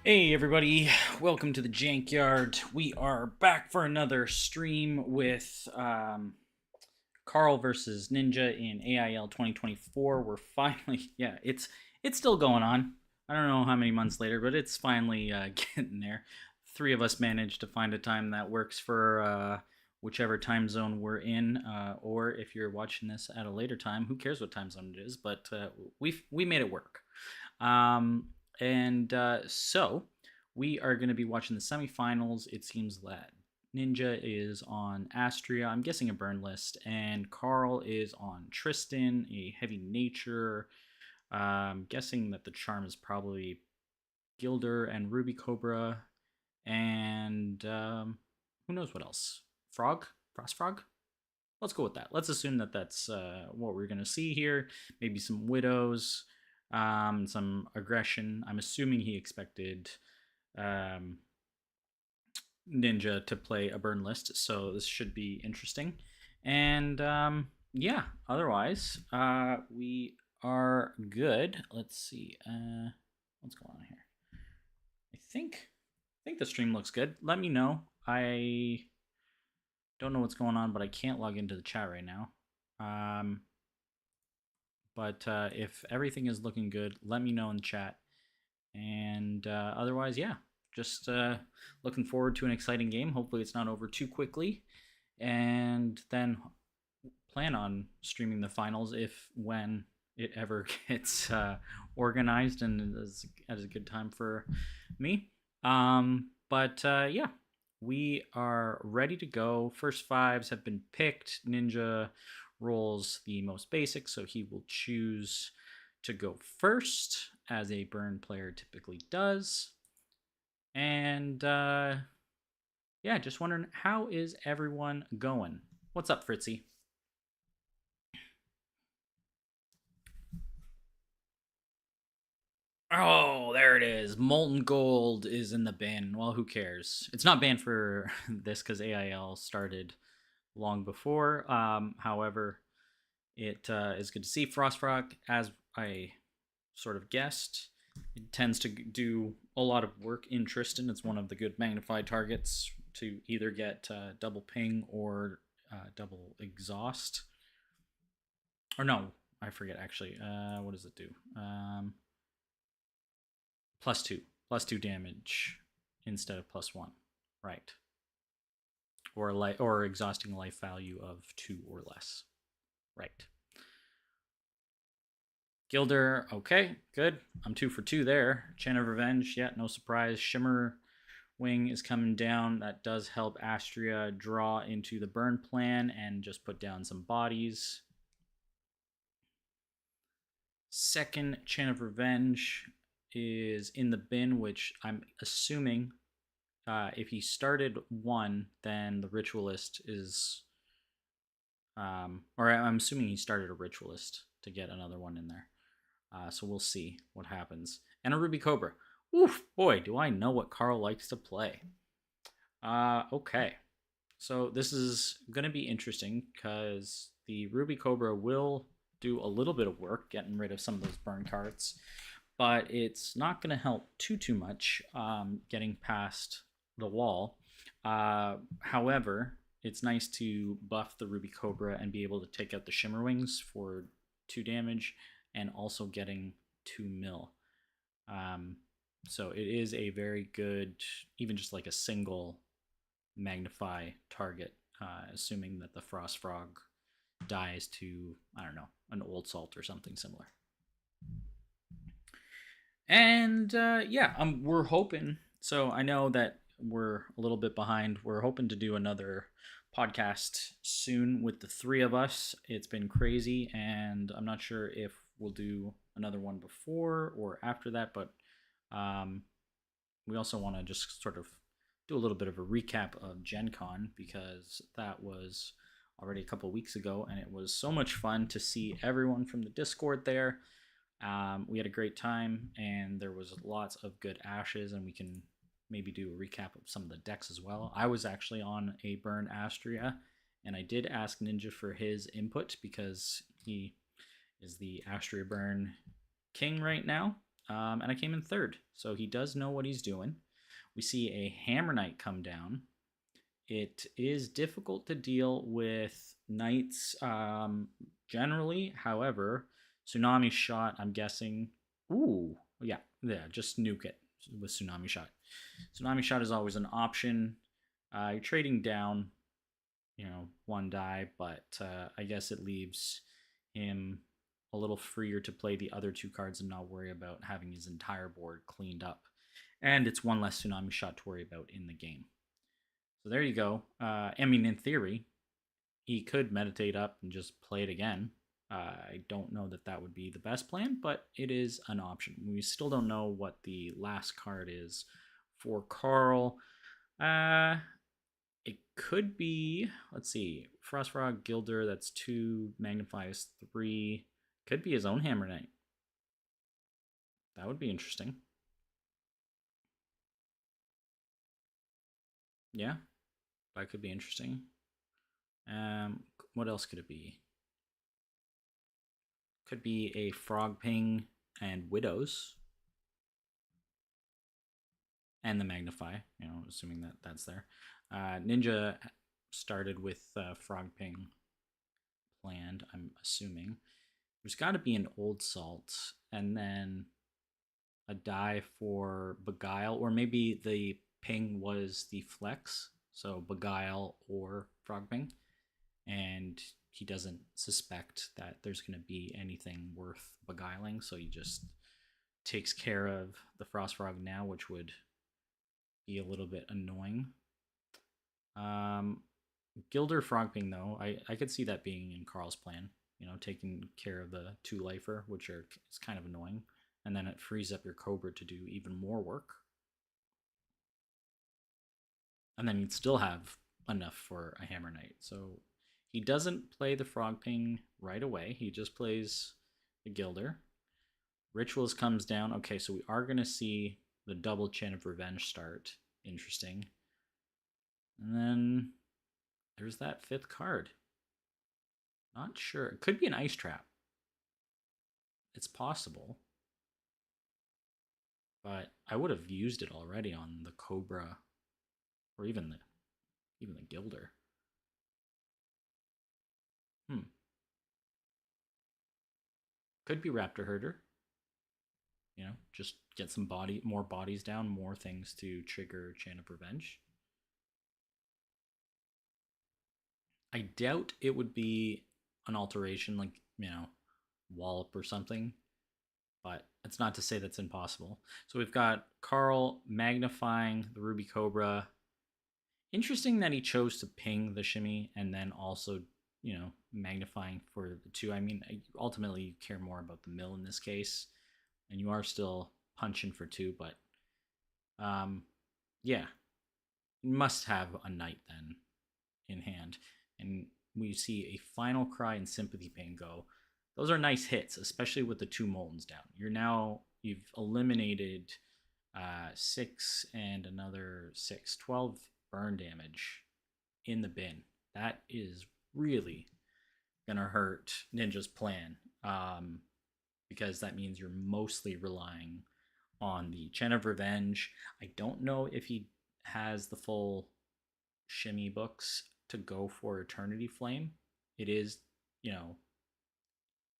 Hey everybody, welcome to the Jankyard. We are back for another stream with Carl versus Ninja in AIL 2024. We're finally, yeah, it's still going on. I don't know how many months later, but it's finally getting there. Three of us managed to find a time that works for whichever time zone we're in, or if you're watching this at a later time, who cares what time zone it is? But we made it work. Um, and we are going to be watching the semifinals. It seems that Ninja is on Astria, I'm guessing a burn list, and Carl is on Tristan, a heavy nature. I'm guessing that the charm is probably Gilder and Ruby Cobra, and who knows what else? Frog? Frost Frog? Let's go with that. Let's assume that that's what we're going to see here. Maybe some widows, some aggression. I'm assuming he expected um, Ninja to play a burn list, so this should be interesting. And yeah, otherwise, we are good. Let's see. What's going on here? I think the stream looks good. Let me know. I don't know what's going on, but I can't log into the chat right now. But if everything is looking good, let me know in the chat. And otherwise, yeah, just looking forward to an exciting game. Hopefully, it's not over too quickly. And then plan on streaming the finals if when it ever gets organized and is at a good time for me. But yeah, we are ready to go. First fives have been picked. Ninja rolls the most basic, so he will choose to go first, as a burn player typically does. And yeah, just wondering, how is everyone going? What's up, Fritzy? Oh, there it is. Molten Gold is in the bin. Well, who cares? It's not banned for this because AIL started long before. However, it is good to see Frostfrock, as I sort of guessed. It tends to do a lot of work in Tristan. It's one of the good magnified targets to either get double ping or double exhaust. Or no, I forget actually. What does it do? Plus two damage instead of +1, right? Or exhausting life value of 2 or less, right? Gilder, okay, good. I'm 2 for 2 there. Chant of Revenge, yeah, no surprise. Shimmer Wing is coming down. That does help Astria draw into the burn plan and just put down some bodies. Second Chant of Revenge is in the bin, which I'm assuming if he started 1, then the Ritualist is. Or I'm assuming he started a Ritualist to get another one in there. So we'll see what happens. And a Ruby Cobra. Oof, boy, do I know what Carl likes to play. Okay. So this is going to be interesting because the Ruby Cobra will do a little bit of work getting rid of some of those burn cards, but it's not going to help too much getting past the wall. However, it's nice to buff the Ruby Cobra and be able to take out the Shimmer Wings for 2 damage and also getting 2 mil. So it is a very good, even just like a single magnify target, assuming that the Frost Frog dies to, I don't know, an Old Salt or something similar. And yeah, we're hoping. So I know that we're a little bit behind. We're hoping to do another podcast soon with the 3 of us. It's been crazy, and I'm not sure if we'll do another one before or after that, but we also want to just sort of do a little bit of a recap of Gen Con because that was already a couple weeks ago, and it was so much fun to see everyone from the Discord there. We had a great time, and there was lots of good ashes, and we can maybe do a recap of some of the decks as well. I was actually on a burn Astria, and I did ask Ninja for his input because he is the Astria burn king right now. and I came in third. So he does know what he's doing. We see a Hammer Knight come down. It is difficult to deal with knights generally. However, Tsunami Shot, I'm guessing. Ooh, yeah, just nuke it with Tsunami Shot. Tsunami Shot is always an option. You're trading down, one die, but I guess it leaves him a little freer to play the other two cards and not worry about having his entire board cleaned up. And it's one less Tsunami Shot to worry about in the game. So there you go. I mean, in theory, he could meditate up and just play it again. I don't know that that would be the best plan, but it is an option. We still don't know what the last card is for Carl. It could be, let's see, Frostfrog Gilder, that's 2, magnifies 3. Could be his own Hammer Knight. That would be interesting. Yeah, that could be interesting. What else could it be? Could be a Frog Ping and Widows. And the Magnify, assuming that that's there. Ninja started with Frog Ping planned, I'm assuming. There's got to be an Old Salt, and then a die for Beguile, or maybe the ping was the flex, so Beguile or Frog Ping, and he doesn't suspect that there's going to be anything worth beguiling, so he just takes care of the Frost Frog now, which would be a little bit annoying. Gilder Frogping, though, I could see that being in Carl's plan. Taking care of the 2-lifer, which is kind of annoying, and then it frees up your Cobra to do even more work. And then you'd still have enough for a Hammer Knight. So he doesn't play the Frogping right away. He just plays the Gilder. Rituals comes down. Okay, so we are going to see the double Chain of Revenge start. Interesting. And then there's that 5th card. Not sure. It could be an Ice Trap. It's possible. But I would have used it already on the Cobra, or even the Gilder. Could be Raptor Herder. Just get some more bodies down, more things to trigger Chain of Revenge. I doubt it would be an alteration like, Wallop or something, but it's not to say that's impossible. So we've got Carl magnifying the Ruby Cobra. Interesting that he chose to ping the shimmy and then also, magnifying for the 2. I mean, ultimately you care more about the mill in this case, and you are still punching for 2, but yeah, must have a knight then in hand. And we see a Final Cry and Sympathy Pain go. Those are nice hits, especially with the 2 Moltens down. You've eliminated 6 and another 6, 12 burn damage in the bin. That is really gonna hurt Ninja's plan, because that means you're mostly relying on the Chain of Revenge. I don't know if he has the full shimmy books to go for Eternity Flame. It is,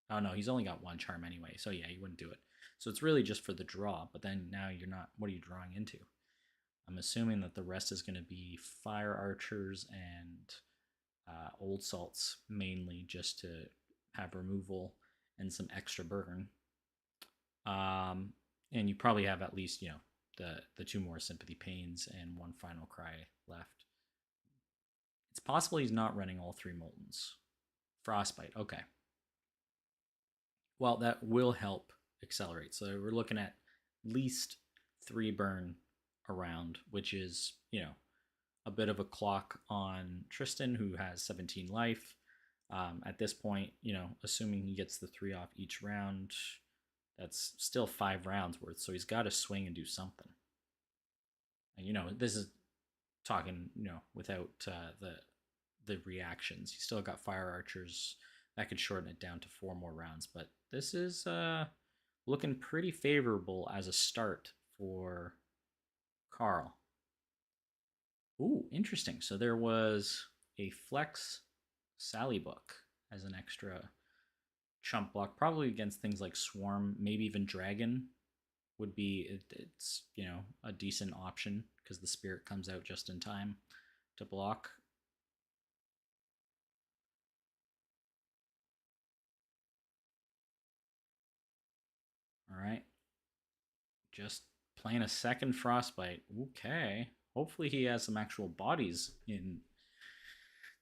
oh no, he's only got 1 charm anyway, so yeah, he wouldn't do it. So it's really just for the draw, but then now you're not, what are you drawing into? I'm assuming that the rest is going to be Fire Archers and Old Salts, mainly just to have removal and some extra burn. And you probably have at least, the 2 more Sympathy Pains and 1 Final Cry left. It's possible he's not running all 3 Moltens. Frostbite, okay. Well, that will help accelerate. So we're looking at least 3 burn around, which is, a bit of a clock on Tristan, who has 17 life. At this point, assuming he gets the 3 off each round, that's still 5 rounds worth. So he's got to swing and do something. And, this is talking, without the reactions. He's still got Fire Archers. That could shorten it down to 4 more rounds. But this is looking pretty favorable as a start for Carl. Ooh, interesting. So there was a flex Sally book as an extra chump block, probably against things like Swarm, maybe even Dragon would be it's a decent option because the spirit comes out just in time to block. All right, just playing a second frostbite. Okay, hopefully he has some actual bodies in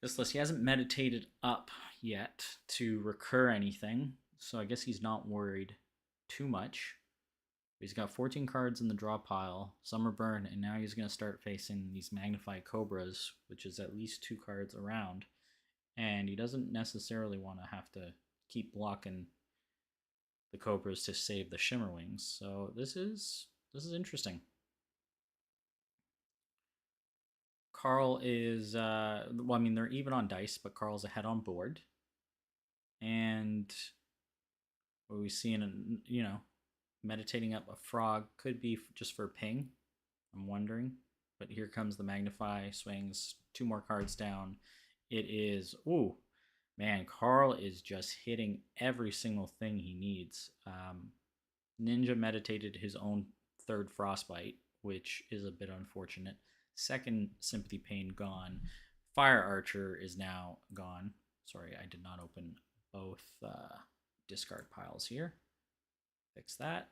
this list. He hasn't meditated up yet to recur anything, so I guess he's not worried too much. He's got 14 cards in the draw pile, some are burned, and now he's going to start facing these Magnified Cobras, which is at least 2 cards around. And he doesn't necessarily want to have to keep blocking the Cobras to save the Shimmerwings. So this is interesting. Carl is well, I mean they're even on dice, but Carl's ahead on board. And what we see in meditating up a frog could be just for ping. I'm wondering, but here comes the Magnify, swings 2 more cards down. It is ooh, man, Carl is just hitting every single thing he needs. Ninja meditated his own 3rd frostbite, which is a bit unfortunate. 2nd sympathy pain gone. Fire Archer is now gone. Sorry, I did not open both discard piles here. Fix that.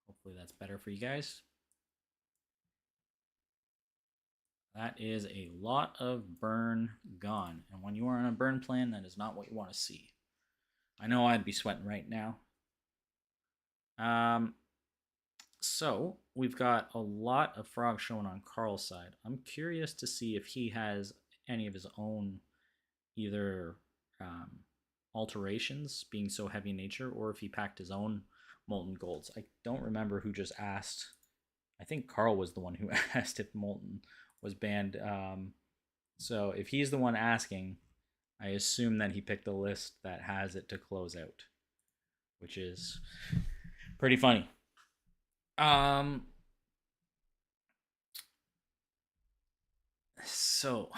Hopefully that's better for you guys. That is a lot of burn gone. And when you are on a burn plan, that is not what you want to see. I know I'd be sweating right now. So we've got a lot of frogs showing on Carl's side. I'm curious to see if he has any of his own either alterations, being so heavy in nature, or if he packed his own molten golds. I don't remember who just asked. I think Carl was the one who asked if molten was banned. So if he's the one asking, I assume that he picked a list that has it to close out, which is pretty funny. So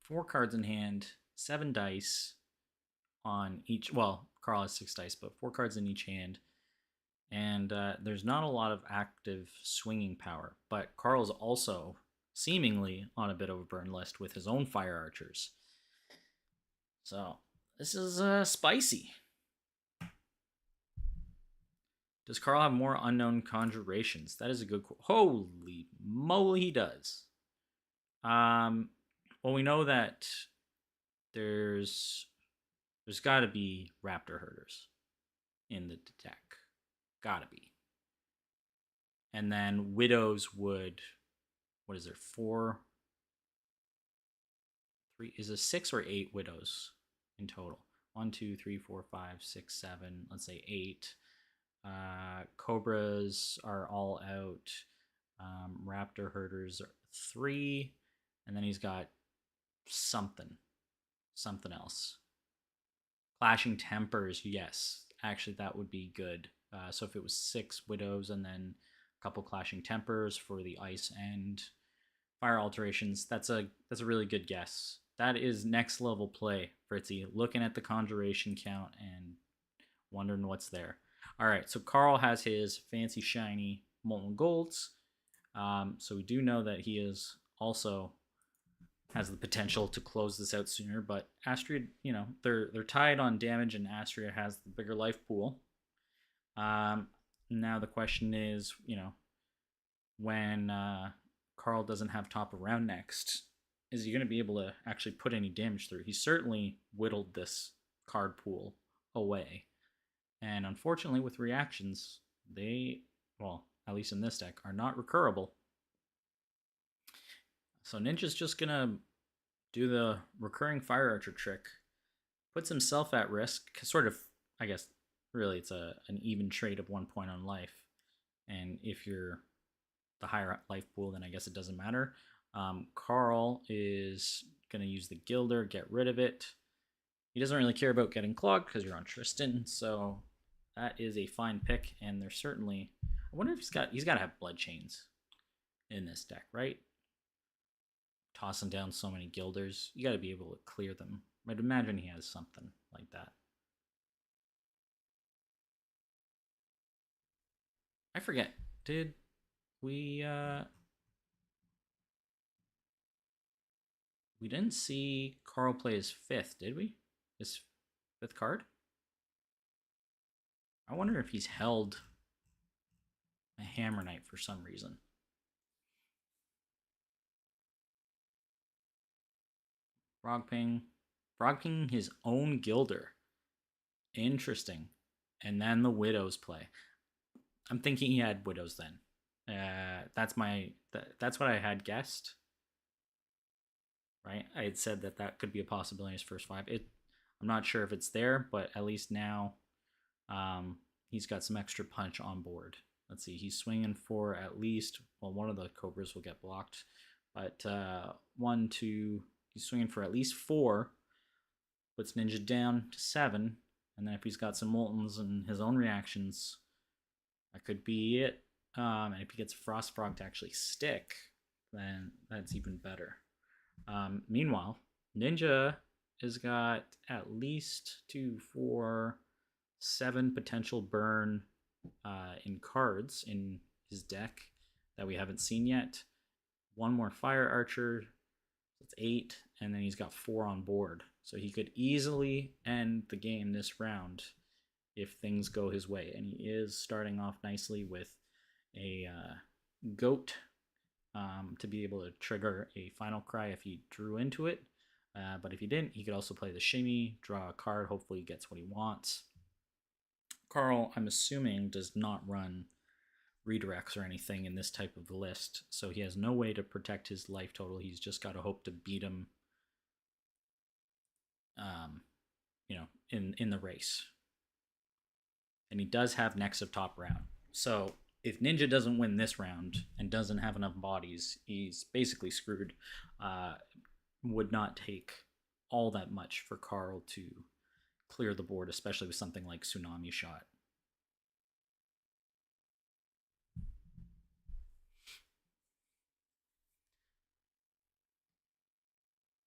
4 cards in hand, 7 dice on each. Well, Carl has 6 dice, but 4 cards in each hand. And there's not a lot of active swinging power, but Carl's also seemingly on a bit of a burn list with his own fire archers. So this is spicy. Does Carl have more unknown conjurations? That is a good question. Holy moly, he does. Well, we know that there's got to be raptor herders in the deck. Gotta be. And then widows would, what is there, 4, 3, is it 6 or 8 widows in total? 1, 2, 3, 4, 5, 6, 7, let's say 8. Cobras are all out. Raptor herders are 3. And then he's got something else. Clashing tempers, yes. Actually, that would be good. So if it was 6 widows and then a couple clashing tempers for the ice and fire alterations, that's a really good guess. That is next level play, Fritzy. Looking at the conjuration count and wondering what's there. All right, so Carl has his fancy shiny molten golds. So we do know that he is also has the potential to close this out sooner, but Astria, they're tied on damage, and Astria has the bigger life pool. Now the question is, when Carl doesn't have top of round next, is he going to be able to actually put any damage through? He certainly whittled this card pool away, and unfortunately, with reactions, they, well, at least in this deck, are not recurable. So Ninja's just going to do the recurring Fire Archer trick, puts himself at risk, sort of, I guess, really it's an even trade of 1 point on life. And if you're the higher life pool, then I guess it doesn't matter. Carl is going to use the Gilder, get rid of it. He doesn't really care about getting clogged because you're on Tristan, so that is a fine pick. And there's certainly, I wonder if he's got to have blood chains in this deck, right? Tossing down so many Gilders, you got to be able to clear them. I'd imagine he has something like that. I forget. Did we didn't see Carl play his fifth, did we? His fifth card? I wonder if he's held a Hammer Knight for some reason. Frogping his own Gilder. Interesting. And then the Widows play. I'm thinking he had Widows then. That's what I had guessed. Right? I had said that could be a possibility in his first five. I'm not sure if it's there, but at least now he's got some extra punch on board. Let's see, he's swinging for at least, well, one of the Cobras will get blocked, but he's swinging for at least 4, puts Ninja down to 7, and then if he's got some Moltons and his own reactions, that could be it. And if he gets Frost Frog to actually stick, then that's even better. Meanwhile, Ninja has got at least 2, 4, 7 potential burn in cards in his deck that we haven't seen yet. 1 more Fire Archer, that's 8, and then he's got 4 on board. So he could easily end the game this round if things go his way. And he is starting off nicely with a Goat to be able to trigger a Final Cry if he drew into it. But if he didn't, he could also play the Shimmy, draw a card, hopefully he gets what he wants. Carl, I'm assuming, does not run redirects or anything in this type of list, so he has no way to protect his life total. He's just got to hope to beat him in the race. And he does have next of top round. So if Ninja doesn't win this round and doesn't have enough bodies, he's basically screwed. Would not take all that much for Carl to clear the board, especially with something like Tsunami Shot.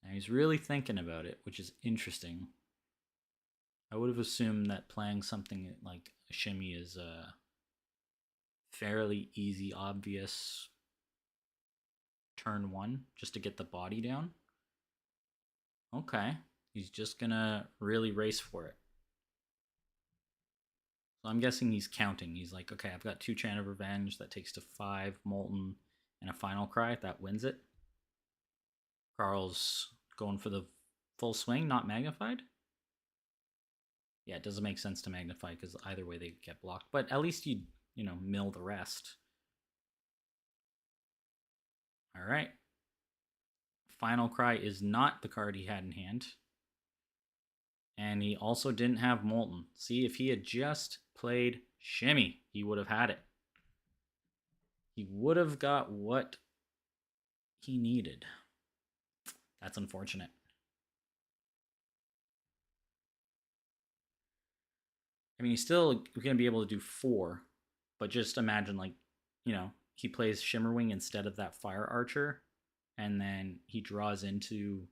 Now he's really thinking about it, which is interesting. I would have assumed that playing something like a Shimmy is a fairly easy, obvious turn 1 just to get the body down. Okay, he's just gonna really race for it. So I'm guessing he's counting. He's like, okay, I've got 2 Chant of Revenge, that takes to 5 Molten, and a Final Cry, that wins it. Carl's going for the full swing, not magnified. Yeah, it doesn't make sense to magnify because either way they get blocked. But at least you mill the rest. All right. Final Cry is not the card he had in hand. And he also didn't have Molten. See, if he had just played Shimmy, he would have had it. He would have got what he needed. That's unfortunate. I mean, he's still going to be able to do 4, but just imagine, he plays Shimmerwing instead of that Fire Archer, and then he draws into,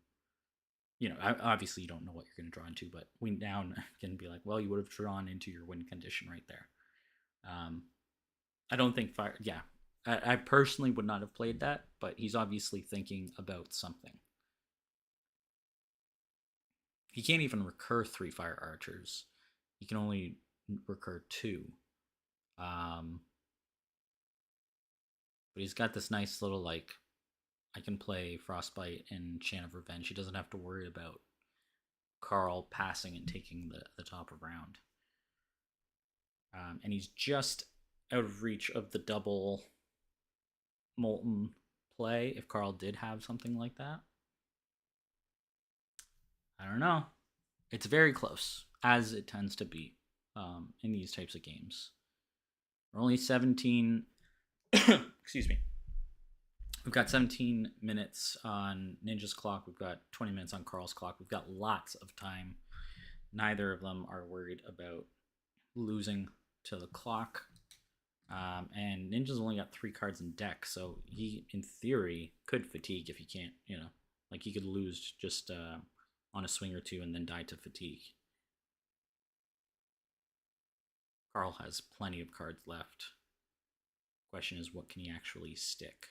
obviously you don't know what you're going to draw into, but we now can be like, well, you would have drawn into your win condition right there. I don't think I personally would not have played that, but he's obviously thinking about something. He can't even recur 3 Fire Archers. He can only recur 2. But he's got this nice little, I can play Frostbite and Chant of Revenge. He doesn't have to worry about Carl passing and taking the top of round. And he's just out of reach of the double Molten play if Carl did have something like that. I don't know. It's very close, as it tends to be in these types of games. We're only 17... excuse me. We've got 17 minutes on Ninja's clock. We've got 20 minutes on Carl's clock. We've got lots of time neither of them are worried about losing to the clock. And Ninja's only got 3 cards in deck, so he, in theory, could fatigue if he can't, like he could lose just on a swing or two and then die to fatigue. Carl has plenty of cards left. Question is, what can he actually stick?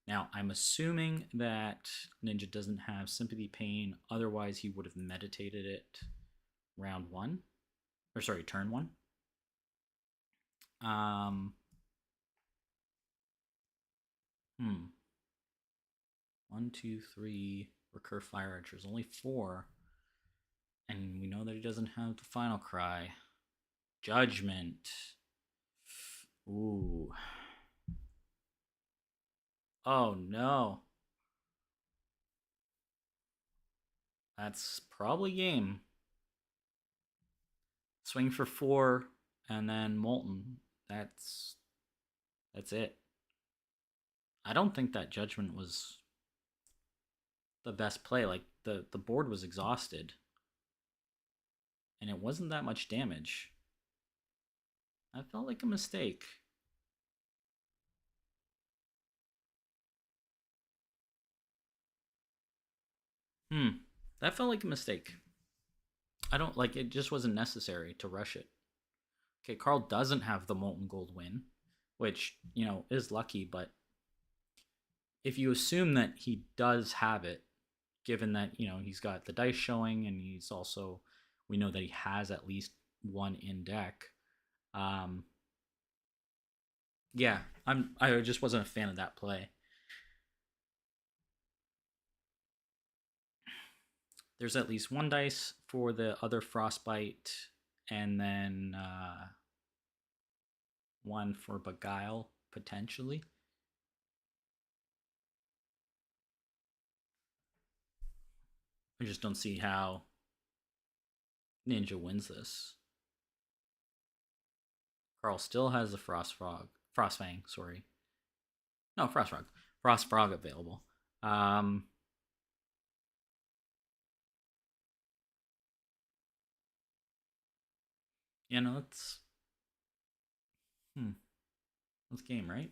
Now, I'm assuming that Ninja doesn't have Sympathy Pain, otherwise he would have meditated it round 1. Or sorry, turn 1. Hmm. 1, 2, 3, recur Fire Archers. Only 4. And we know that he doesn't have the final cry. Judgment. Ooh. Oh no. That's probably game. Swing for 4 and then Molten. That's it. I don't think that Judgment was the best play. Like the board was exhausted. And it wasn't that much damage. I felt like a mistake. That felt like a mistake. I don't like it, just wasn't necessary to rush it. Okay, Carl doesn't have the Molten Gold win, which, is lucky, but if you assume that he does have it, given that, he's got the dice showing and he's also, we know that he has at least one in deck. Yeah, I just wasn't a fan of that play. There's at least one dice for the other Frostbite, and then one for Beguile, potentially. I just don't see how Ninja wins this. Carl still has the Frostfang, sorry. No, Frostfrog available. It's let's game, right?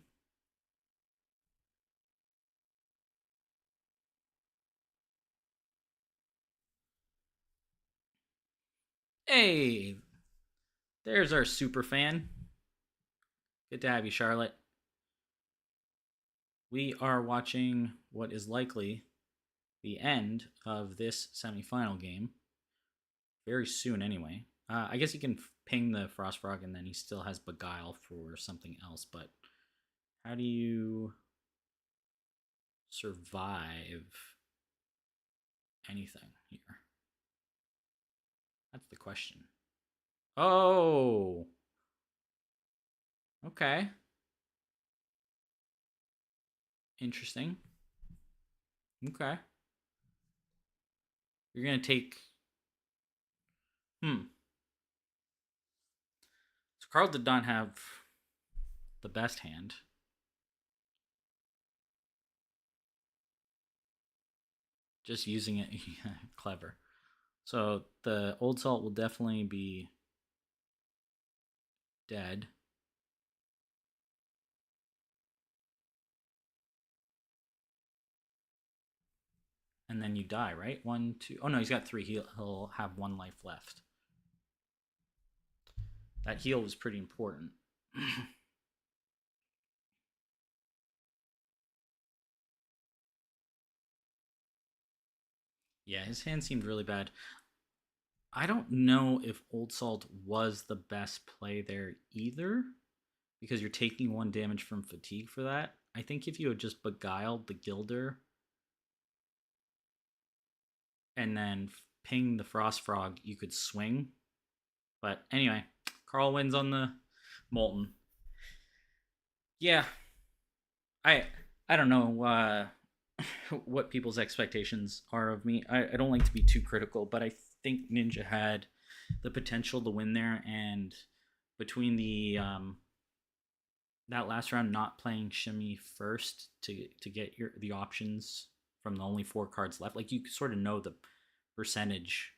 Hey, there's our super fan. Good to have you, Charlotte. We are watching what is likely the end of this semifinal game. Very soon, anyway. I guess he can ping the Frostfrog and then he still has Beguile for something else, but how do you survive anything here? That's the question. Oh! Okay. Interesting. Okay. You're gonna take. So Carl did not have the best hand. Just using it, clever. So the Old Salt will definitely be dead. And then you die, right? 1, 2. Oh no, he's got 3. He'll have 1 life left. That heal was pretty important. Yeah, his hand seemed really bad. I don't know if Old Salt was the best play there either, because you're taking 1 damage from fatigue for that. I think if you had just beguiled the Gilder and then ping the Frostfrog, you could swing. But anyway, Carl wins on the Molten. Yeah, I don't know what people's expectations are of me. I don't like to be too critical, but I think Ninja had the potential to win there, and between the that last round not playing Shimmy first to get the options from the only 4 cards left, like you sort of know the percentage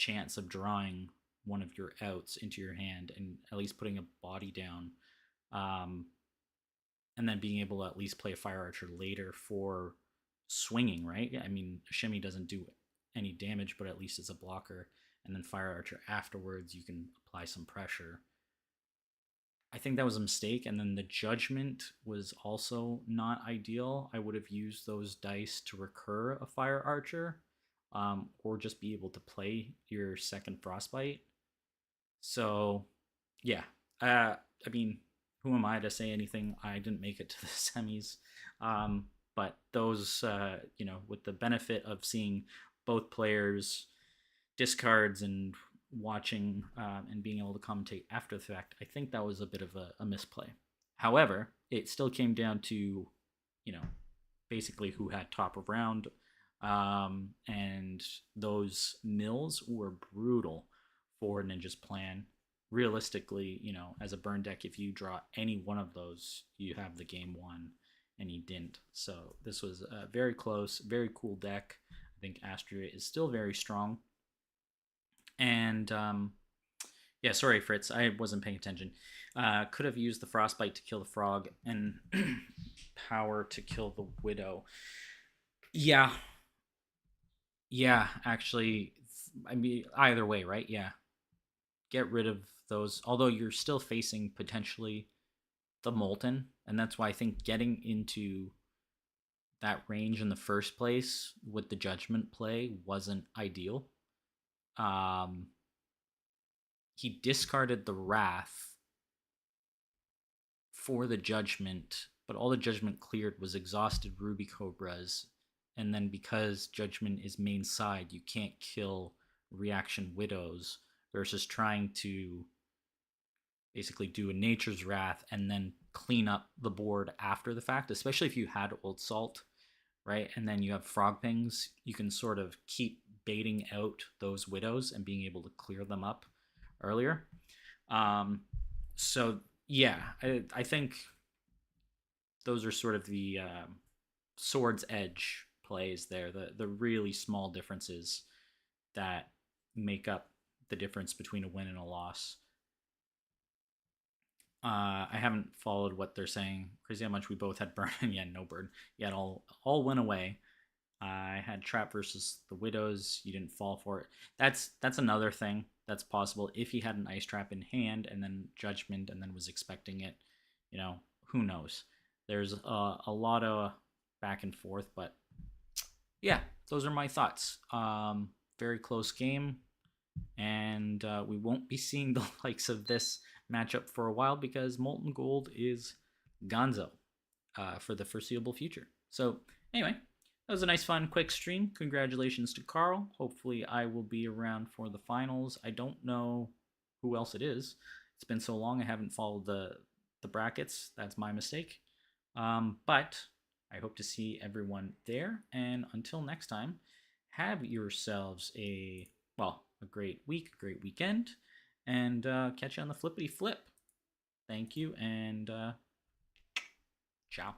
chance of drawing one of your outs into your hand and at least putting a body down, um, and then being able to at least play a fire archer later for swinging, right? I mean, shimmy doesn't do any damage, but at least it's a blocker. And then fire archer afterwards, you can apply some pressure. I think that was a mistake. And then the judgment was also not ideal. I would have used those dice to recur a fire archer, or just be able to play your second frostbite. So, yeah. I mean, who am I to say anything? I didn't make it to the semis. But those, with the benefit of seeing both players' discards and watching and being able to commentate after the fact, I think that was a bit of a misplay. However, it still came down to, basically who had top of round. And those mills were brutal for Ninja's plan. Realistically, as a burn deck, if you draw any one of those, you have the game won, and he didn't. So this was a very close, very cool deck. I think Astria is still very strong. And yeah, sorry, Fritz, I wasn't paying attention. Could have used the Frostbite to kill the frog and power to kill the widow. Yeah. Yeah, actually, I mean, either way, right? Yeah. Get rid of those, although you're still facing potentially the Molten, and that's why I think getting into that range in the first place with the Judgment play wasn't ideal. He discarded the Wrath for the Judgment, but all the Judgment cleared was exhausted Ruby Cobras, and then because Judgment is main side, you can't kill reaction Widows versus trying to basically do a Nature's Wrath and then clean up the board after the fact, especially if you had Old Salt, right? And then you have Frog Pings, you can sort of keep baiting out those Widows and being able to clear them up earlier. So yeah, I think those are sort of the sword's edge plays there, the really small differences that make up the difference between a win and a loss. I haven't followed what they're saying. Crazy how much we both had burn and yeah, no burn. Yet all went away. I had trap versus the widows. You didn't fall for it. That's another thing that's possible. If he had an ice trap in hand and then judgment and then was expecting it, who knows? There's a lot of back and forth, but yeah, those are my thoughts. Very close game, and we won't be seeing the likes of this matchup for a while because Molten Gold is gonzo for the foreseeable future. So anyway, that was a nice, fun, quick stream. Congratulations to Carl. Hopefully I will be around for the finals. I don't know who else it is. It's been so long I haven't followed the brackets. That's my mistake. But I hope to see everyone there. And until next time, have yourselves a great week, a great weekend, and catch you on the flippity flip. Thank you, and ciao.